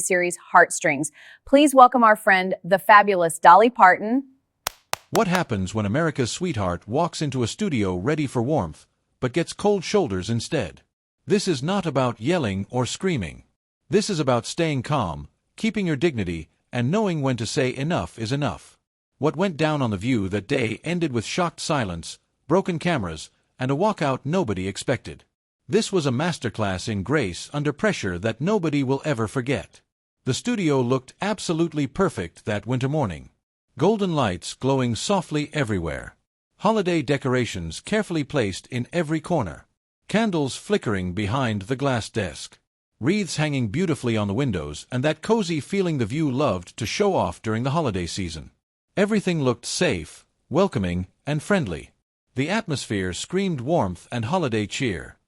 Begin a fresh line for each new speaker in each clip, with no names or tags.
docuseries Heartstrings. Please welcome our friend, the fabulous Dolly Parton.
What happens when America's sweetheart walks into a studio ready for warmth, but gets cold shoulders instead? This is not about yelling or screaming. This is about staying calm, keeping your dignity, and knowing when to say enough is enough. What went down on The View that day ended with shocked silence, broken cameras, and a walkout nobody expected. This was a masterclass in grace under pressure that nobody will ever forget. The studio looked absolutely perfect that winter morning. Golden lights glowing softly everywhere. Holiday decorations carefully placed in every corner. Candles flickering behind the glass desk. Wreaths hanging beautifully on the windows, and that cozy feeling The View loved to show off during the holiday season. Everything looked safe, welcoming, and friendly. The atmosphere screamed warmth and holiday cheer.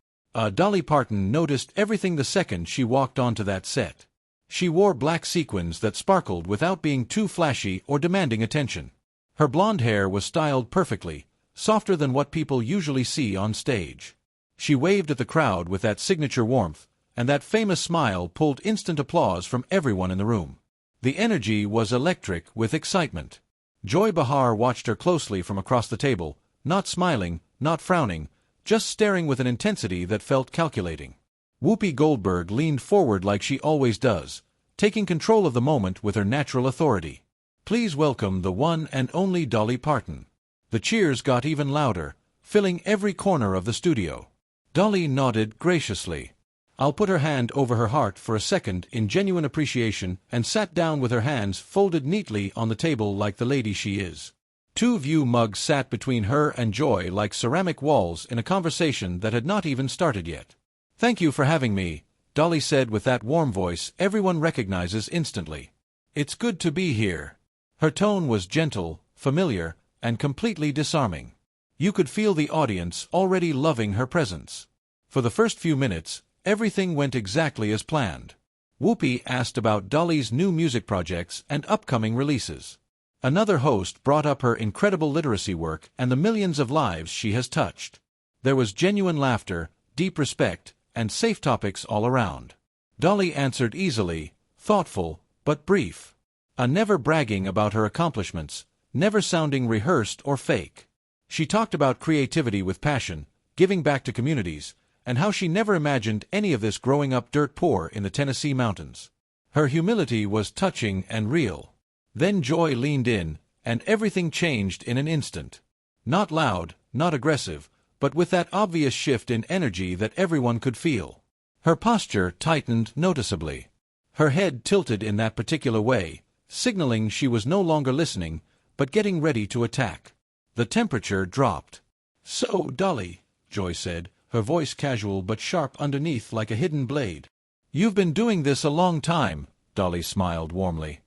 Dolly Parton noticed everything the second she walked onto that set. She wore black sequins that sparkled without being too flashy or demanding attention. Her blonde hair was styled perfectly, softer than what people usually see on stage. She waved at the crowd with that signature warmth, and that famous smile pulled instant applause from everyone in the room. The energy was electric with excitement. Joy Behar watched her closely from across the table, not smiling, not frowning, just staring with an intensity that felt calculating. Whoopi Goldberg leaned forward like she always does, taking control of the moment with her natural authority. Please welcome the one and only Dolly Parton. The cheers got even louder, filling every corner of the studio. Dolly nodded graciously. I'll put her hand over her heart for a second in genuine appreciation and sat down with her hands folded neatly on the table like the lady she is. Two View mugs sat between her and Joy like ceramic walls in a conversation that had not even started yet. Thank you for having me, Dolly said with that warm voice everyone recognizes instantly. It's good to be here. Her tone was gentle, familiar, and completely disarming. You could feel the audience already loving her presence. For the first few minutes, everything went exactly as planned. Whoopi asked about Dolly's new music projects and upcoming releases. Another host brought up her incredible literacy work and the millions of lives she has touched. There was genuine laughter, deep respect, and safe topics all around. Dolly answered easily, thoughtful, but brief. Never bragging about her accomplishments, never sounding rehearsed or fake. She talked about creativity with passion, giving back to communities, and how she never imagined any of this growing up dirt poor in the Tennessee mountains. Her humility was touching and real. Then Joy leaned in, and everything changed in an instant. Not loud, not aggressive, but with that obvious shift in energy that everyone could feel. Her posture tightened noticeably. Her head tilted in that particular way, signaling she was no longer listening, but getting ready to attack. The temperature dropped. So, Dolly, Joy said, her voice casual but sharp underneath like a hidden blade. You've been doing this a long time, Dolly smiled warmly.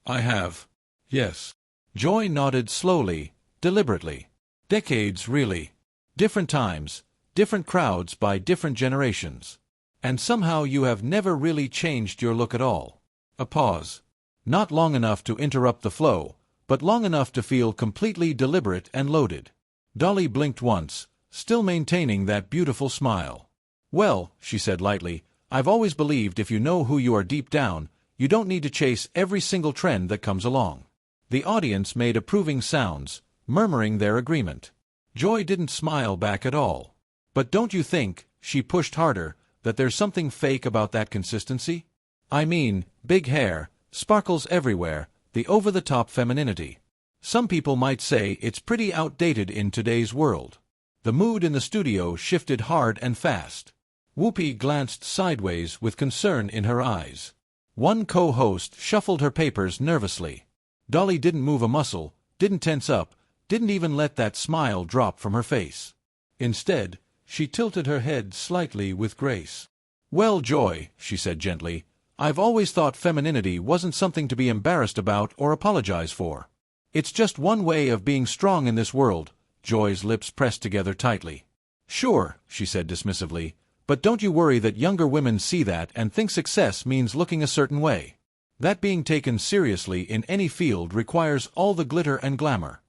I have. Yes. Joy nodded slowly, deliberately. Decades, really. Different times, different crowds by different generations. And somehow you have never really changed your look at all. A pause. Not long enough to interrupt the flow, but long enough to feel completely deliberate and loaded. Dolly blinked once, still maintaining that beautiful smile. Well, she said lightly, I've always believed if you know who you are deep down, you don't need to chase every single trend that comes along. The audience made approving sounds, murmuring their agreement. Joy didn't smile back at all. But don't you think, she pushed harder, that there's something fake about that consistency? I mean, big hair, sparkles everywhere, the over-the-top femininity. Some people might say it's pretty outdated in today's world. The mood in the studio shifted hard and fast. Whoopi glanced sideways with concern in her eyes. One co-host shuffled her papers nervously. Dolly didn't move a muscle, didn't tense up, didn't even let that smile drop from her face. Instead, she tilted her head slightly with grace. Well, Joy, she said gently, I've always thought femininity wasn't something to be embarrassed about or apologize for. It's just one way of being strong in this world. Joy's lips pressed together tightly. Sure, she said dismissively, but don't you worry that younger women see that and think success means looking a certain way. That being taken seriously in any field requires all the glitter and glamour.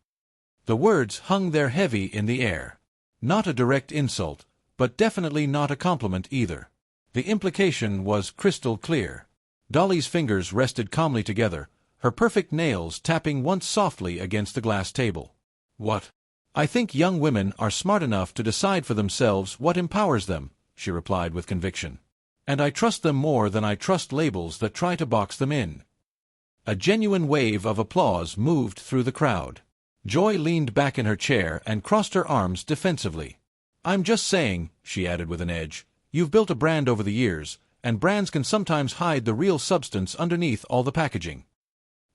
The words hung there heavy in the air. Not a direct insult, but definitely not a compliment either. The implication was crystal clear. Dolly's fingers rested calmly together, her perfect nails tapping once softly against the glass table. "What? I think young women are smart enough to decide for themselves what empowers them," she replied with conviction. "And I trust them more than I trust labels that try to box them in." A genuine wave of applause moved through the crowd. Joy leaned back in her chair and crossed her arms defensively. "I'm just saying," she added with an edge, "you've built a brand over the years, and brands can sometimes hide the real substance underneath all the packaging."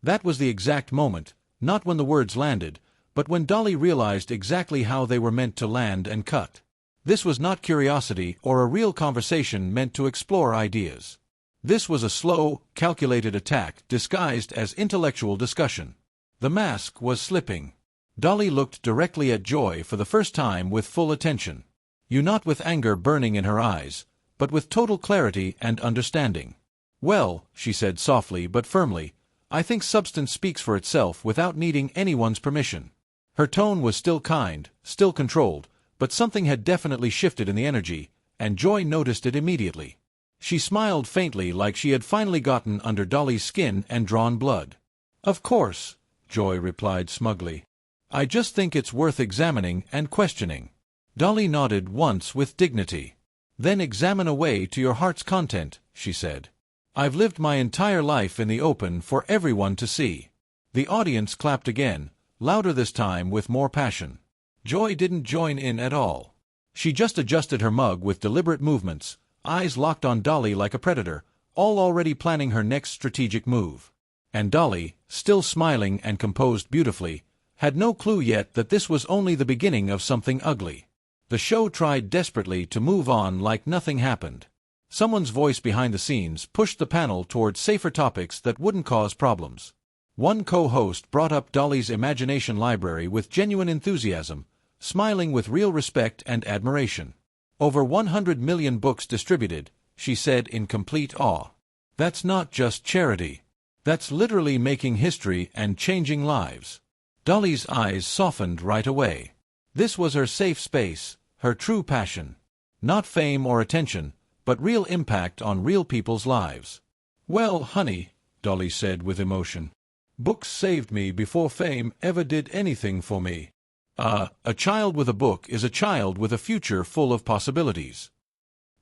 That was the exact moment, not when the words landed, but when Dolly realized exactly how they were meant to land and cut. This was not curiosity or a real conversation meant to explore ideas. This was a slow, calculated attack disguised as intellectual discussion. The mask was slipping. Dolly looked directly at Joy for the first time with full attention. Not with anger burning in her eyes, but with total clarity and understanding. "Well," she said softly but firmly, "I think substance speaks for itself without needing anyone's permission." Her tone was still kind, still controlled, but something had definitely shifted in the energy, and Joy noticed it immediately. She smiled faintly like she had finally gotten under Dolly's skin and drawn blood. "Of course," Joy replied smugly. "I just think it's worth examining and questioning." Dolly nodded once with dignity. "Then examine away to your heart's content," she said. "I've lived my entire life in the open for everyone to see." The audience clapped again, louder this time with more passion. Joy didn't join in at all. She just adjusted her mug with deliberate movements, eyes locked on Dolly like a predator, all already planning her next strategic move. And Dolly, still smiling and composed beautifully, had no clue yet that this was only the beginning of something ugly. The show tried desperately to move on like nothing happened. Someone's voice behind the scenes pushed the panel toward safer topics that wouldn't cause problems. One co-host brought up Dolly's imagination library with genuine enthusiasm, smiling with real respect and admiration. "Over 100 million books distributed," she said in complete awe. "That's not just charity. That's literally making history and changing lives." Dolly's eyes softened right away. This was her safe space, her true passion. Not fame or attention, but real impact on real people's lives. "Well, honey," Dolly said with emotion, "books saved me before fame ever did anything for me. A child with a book is a child with a future full of possibilities."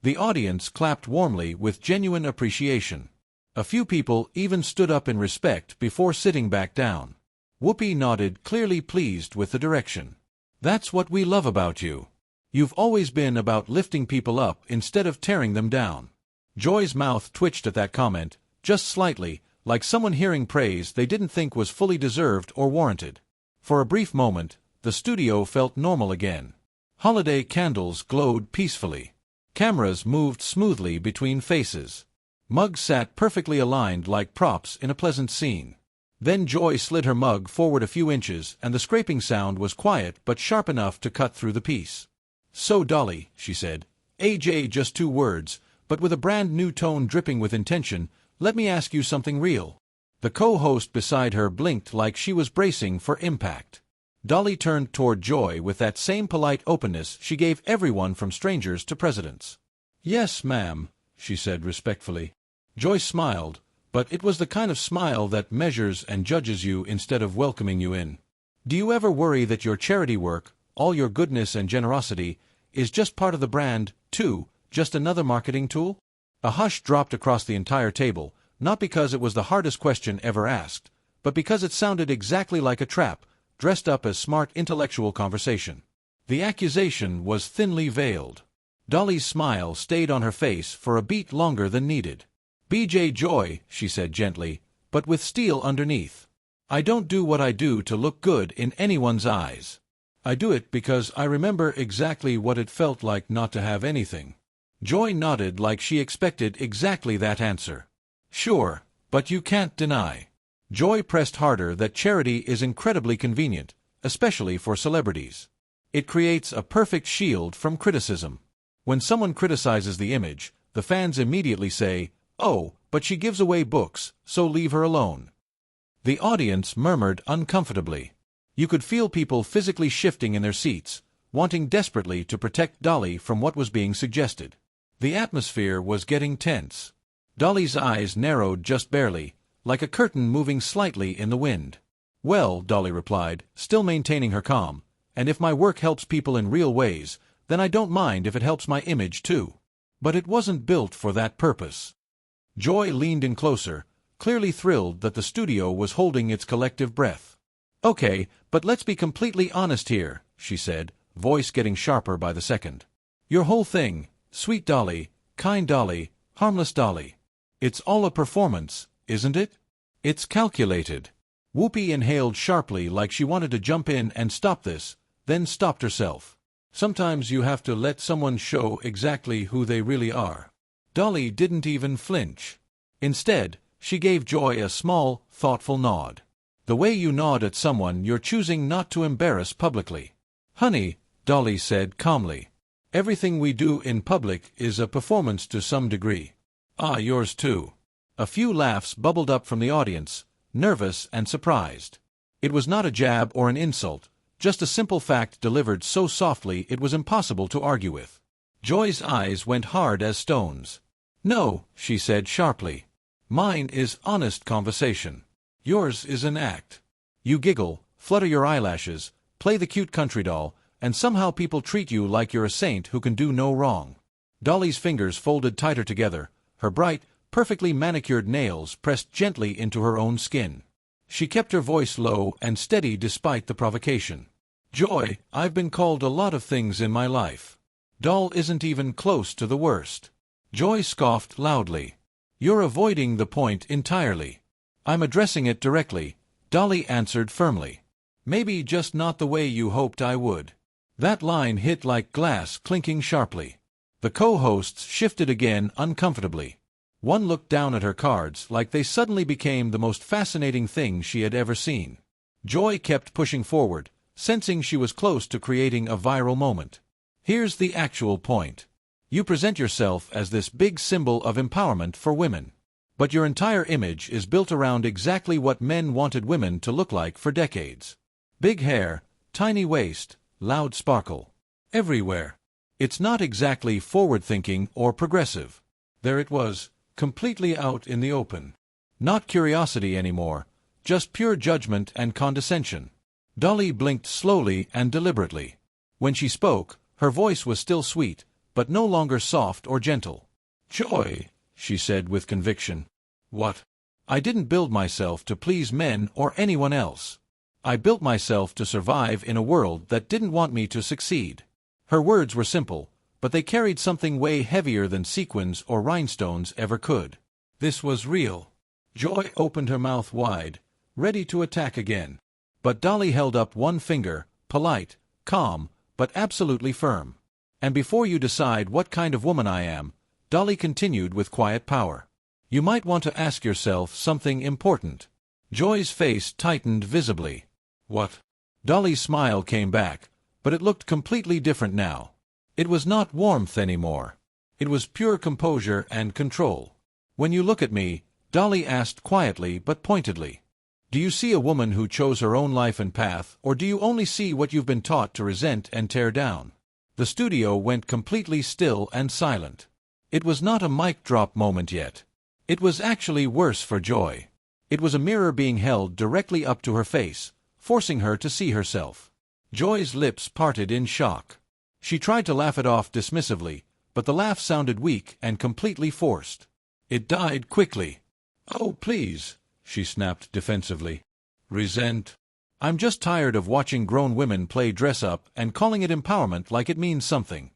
The audience clapped warmly with genuine appreciation. A few people even stood up in respect before sitting back down. Whoopi nodded, clearly pleased with the direction. "That's what we love about you. You've always been about lifting people up instead of tearing them down." Joy's mouth twitched at that comment, just slightly, like someone hearing praise they didn't think was fully deserved or warranted. For a brief moment, the studio felt normal again. Holiday candles glowed peacefully. Cameras moved smoothly between faces. Mugs sat perfectly aligned like props in a pleasant scene. Then Joy slid her mug forward a few inches, and the scraping sound was quiet but sharp enough to cut through the peace. "So, Dolly," she said, "AJ just 2 words, but with a brand new tone dripping with intention, let me ask you something real." The co-host beside her blinked like she was bracing for impact. Dolly turned toward Joy with that same polite openness she gave everyone from strangers to presidents. "Yes, ma'am," she said respectfully. Joy smiled, but it was the kind of smile that measures and judges you instead of welcoming you in. "Do you ever worry that your charity work, all your goodness and generosity, is just part of the brand, too, just another marketing tool?" A hush dropped across the entire table, not because it was the hardest question ever asked, but because it sounded exactly like a trap, dressed up as smart intellectual conversation. The accusation was thinly veiled. Dolly's smile stayed on her face for a beat longer than needed. "BJ Joy," she said gently, but with steel underneath. "I don't do what I do to look good in anyone's eyes. I do it because I remember exactly what it felt like not to have anything." Joy nodded like she expected exactly that answer. "Sure, but you can't deny." Joy pressed harder that charity is incredibly convenient, especially for celebrities. It creates a perfect shield from criticism. When someone criticizes the image, the fans immediately say, "Oh, but she gives away books, so leave her alone." The audience murmured uncomfortably. You could feel people physically shifting in their seats, wanting desperately to protect Dolly from what was being suggested. The atmosphere was getting tense. Dolly's eyes narrowed just barely, like a curtain moving slightly in the wind. "Well," Dolly replied, still maintaining her calm, "and if my work helps people in real ways, then I don't mind if it helps my image too. But it wasn't built for that purpose." Joy leaned in closer, clearly thrilled that the studio was holding its collective breath. "Okay, but let's be completely honest here," she said, voice getting sharper by the second. "Your whole thing, sweet Dolly, kind Dolly, harmless Dolly. It's all a performance, isn't it? It's calculated." Whoopi inhaled sharply like she wanted to jump in and stop this, then stopped herself. "Sometimes you have to let someone show exactly who they really are." Dolly didn't even flinch. Instead, she gave Joy a small, thoughtful nod. The way you nod at someone you're choosing not to embarrass publicly. "Honey," Dolly said calmly, "everything we do in public is a performance to some degree." "Ah, yours too." A few laughs bubbled up from the audience, nervous and surprised. It was not a jab or an insult, just a simple fact delivered so softly it was impossible to argue with. Joy's eyes went hard as stones. "No," she said sharply. "Mine is honest conversation. Yours is an act. You giggle, flutter your eyelashes, play the cute country doll, and somehow people treat you like you're a saint who can do no wrong." Dolly's fingers folded tighter together, her bright, perfectly manicured nails pressed gently into her own skin. She kept her voice low and steady despite the provocation. "Joy, I've been called a lot of things in my life. Doll isn't even close to the worst." Joy scoffed loudly. "You're avoiding the point entirely." "I'm addressing it directly," Dolly answered firmly. "Maybe just not the way you hoped I would." That line hit like glass clinking sharply. The co-hosts shifted again uncomfortably. One looked down at her cards like they suddenly became the most fascinating thing she had ever seen. Joy kept pushing forward, sensing she was close to creating a viral moment. "Here's the actual point. You present yourself as this big symbol of empowerment for women. But your entire image is built around exactly what men wanted women to look like for decades. Big hair, tiny waist, loud sparkle. Everywhere. It's not exactly forward-thinking or progressive." There it was, completely out in the open. Not curiosity anymore, just pure judgment and condescension. Dolly blinked slowly and deliberately. When she spoke, her voice was still sweet, but no longer soft or gentle. "Joy," she said with conviction. "What?" "I didn't build myself to please men or anyone else. I built myself to survive in a world that didn't want me to succeed." Her words were simple, but they carried something way heavier than sequins or rhinestones ever could. This was real. Joy opened her mouth wide, ready to attack again. But Dolly held up one finger, polite, calm, but absolutely firm. "And before you decide what kind of woman I am," Dolly continued with quiet power, "you might want to ask yourself something important." Joy's face tightened visibly. "What?" Dolly's smile came back, but it looked completely different now. It was not warmth anymore. It was pure composure and control. "When you look at me," Dolly asked quietly but pointedly, "do you see a woman who chose her own life and path, or do you only see what you've been taught to resent and tear down?" The studio went completely still and silent. It was not a mic drop moment yet. It was actually worse for Joy. It was a mirror being held directly up to her face, forcing her to see herself. Joy's lips parted in shock. She tried to laugh it off dismissively, but the laugh sounded weak and completely forced. It died quickly. "Oh, please," she snapped defensively. "Resent? I'm just tired of watching grown women play dress-up and calling it empowerment like it means something."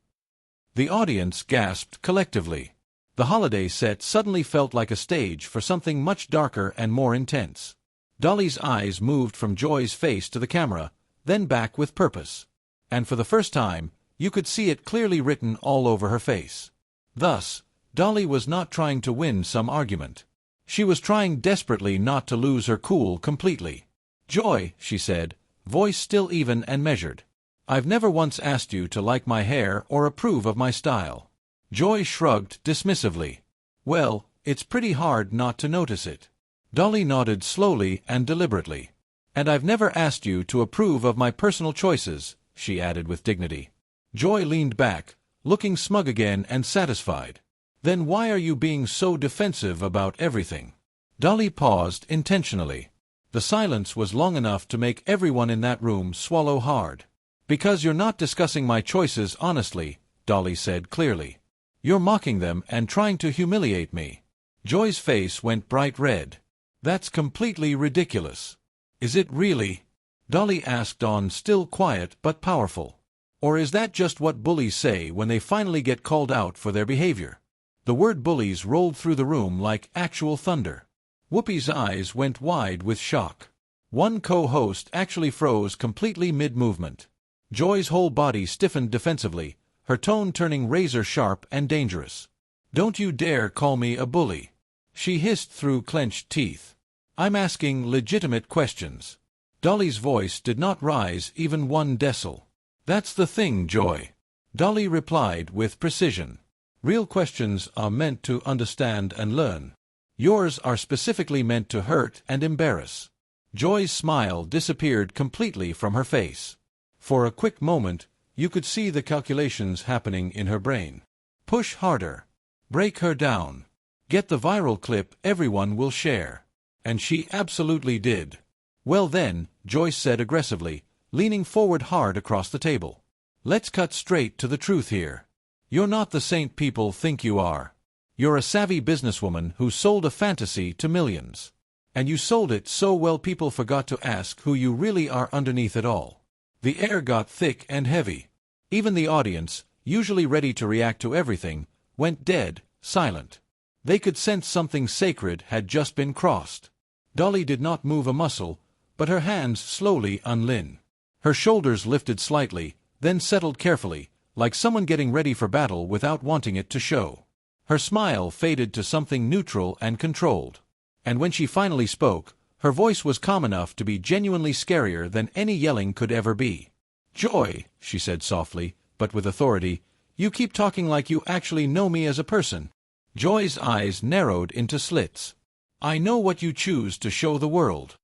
The audience gasped collectively. The holiday set suddenly felt like a stage for something much darker and more intense. Dolly's eyes moved from Joy's face to the camera, then back with purpose. And for the first time, you could see it clearly written all over her face. Thus, Dolly was not trying to win some argument. She was trying desperately not to lose her cool completely. "Joy," she said, voice still even and measured, "I've never once asked you to like my hair or approve of my style." Joy shrugged dismissively. "Well, it's pretty hard not to notice it." Dolly nodded slowly and deliberately. "And I've never asked you to approve of my personal choices," she added with dignity. Joy leaned back, looking smug again and satisfied. Then why are you being so defensive about everything? Dolly paused intentionally. The silence was long enough to make everyone in that room swallow hard. Because you're not discussing my choices honestly, Dolly said clearly. You're mocking them and trying to humiliate me. Joy's face went bright red. That's completely ridiculous. Is it really? Dolly asked on, still quiet but powerful. Or is that just what bullies say when they finally get called out for their behavior? The word bullies rolled through the room like actual thunder. Whoopi's eyes went wide with shock. One co-host actually froze completely mid-movement. Joy's whole body stiffened defensively, her tone turning razor-sharp and dangerous. Don't you dare call me a bully, she hissed through clenched teeth. I'm asking legitimate questions. Dolly's voice did not rise even 1 decibel. That's the thing, Joy, Dolly replied with precision. Real questions are meant to understand and learn. Yours are specifically meant to hurt and embarrass. Joy's smile disappeared completely from her face. For a quick moment, you could see the calculations happening in her brain. Push harder. Break her down. Get the viral clip everyone will share. And she absolutely did. Well then, Joyce said aggressively, leaning forward hard across the table. Let's cut straight to the truth here. You're not the saint people think you are. You're a savvy businesswoman who sold a fantasy to millions. And you sold it so well people forgot to ask who you really are underneath it all. The air got thick and heavy. Even the audience, usually ready to react to everything, went dead, silent. They could sense something sacred had just been crossed. Dolly did not move a muscle, but her hands slowly unlinked. Her shoulders lifted slightly, then settled carefully, like someone getting ready for battle without wanting it to show. Her smile faded to something neutral and controlled. And when she finally spoke, her voice was calm enough to be genuinely scarier than any yelling could ever be. Joy, she said softly, but with authority, you keep talking like you actually know me as a person. Joy's eyes narrowed into slits. I know what you choose to show the world.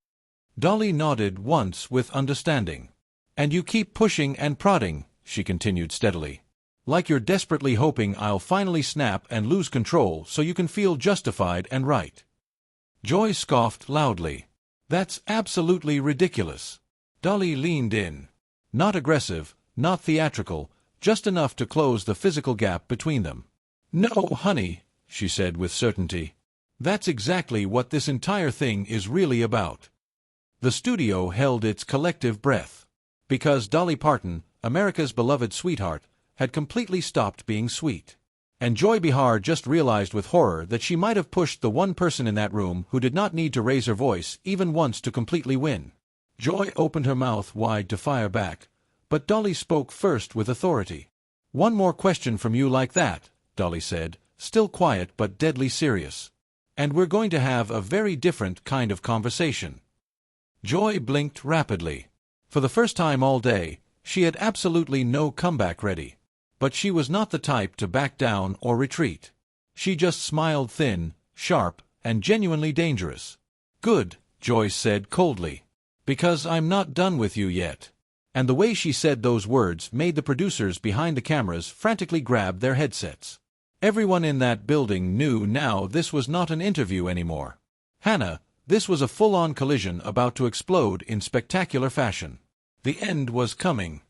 Dolly nodded once with understanding. And you keep pushing and prodding, she continued steadily. Like you're desperately hoping I'll finally snap and lose control so you can feel justified and right. Joy scoffed loudly. That's absolutely ridiculous. Dolly leaned in. Not aggressive, not theatrical, just enough to close the physical gap between them. No, honey, she said with certainty. That's exactly what this entire thing is really about. The studio held its collective breath. Because Dolly Parton, America's beloved sweetheart, had completely stopped being sweet. And Joy Behar just realized with horror that she might have pushed the one person in that room who did not need to raise her voice even once to completely win. Joy opened her mouth wide to fire back, but Dolly spoke first with authority. One more question from you like that, Dolly said, still quiet but deadly serious. And we're going to have a very different kind of conversation. Joy blinked rapidly. For the first time all day, she had absolutely no comeback ready. But she was not the type to back down or retreat. She just smiled thin, sharp, and genuinely dangerous. Good, Joyce said coldly. Because I'm not done with you yet. And the way she said those words made the producers behind the cameras frantically grab their headsets. Everyone in that building knew now this was not an interview anymore. Hannah, this was a full-on collision about to explode in spectacular fashion. The end was coming.